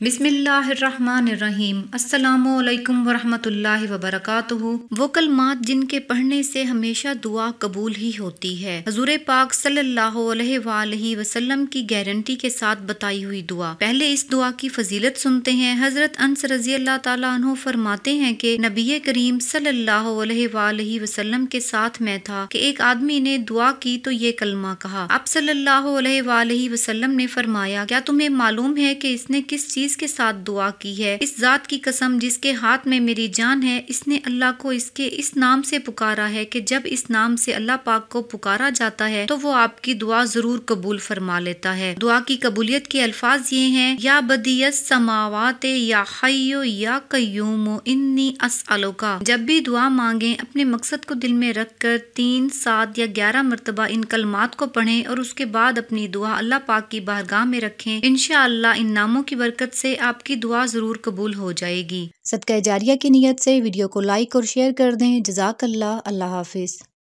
بسم اللہ الرحمن الرحیم۔ السلام علیکم ورحمۃ اللہ وبرکاتہ۔ وہ کلمات جن کے پڑھنے سے ہمیشہ دعا قبول ہی ہوتی ہے۔ حضور پاک صلی اللہ علیہ وآلہ وسلم کی گارنٹی کے ساتھ بتائی ہوئی دعا۔ پہلے اس دعا کی فضیلت سنتے ہیں۔ حضرت انس رضی اللہ تعالیٰ عنہ فرماتے ہیں کہ نبی کریم صلی اللہ علیہ وآلہ وسلم کے ساتھ میں تھا کہ ایک آدمی نے دعا کی تو یہ کلمہ کہا۔ آپ صلی اللہ علیہ وآلہ وسلم نے فرمایا، کیا تمہیں معلوم ہے کہ اس نے کس چیز کے ساتھ دعا کی ہے؟ اس ذات کی قسم جس کے ہاتھ میں میری جان ہے، اس نے اللہ کو اس کے اس نام سے پکارا ہے کہ جب اس نام سے اللہ پاک کو پکارا جاتا ہے تو وہ آپ کی دعا ضرور قبول فرما لیتا ہے۔ دعا کی قبولیت کے الفاظ یہ ہیں: یا بدیع السماوات یا حی یا قیوم انی اسألک۔ جب بھی دعا مانگیں اپنے مقصد کو دل میں رکھ کر 3، 7 یا 11 مرتبہ ان کلمات کو پڑھیں اور اس کے بعد اپنی دعا اللہ پاک کی بارگاہ میں رکھیں۔ انشاءاللہ ان ناموں کی برکت سے آپ کی دعا ضرور قبول ہو جائے گی۔ صدقہ جاریہ کی نیت سے ویڈیو کو لائک اور شیئر کر دیں۔ جزاک اللہ۔ اللہ حافظ۔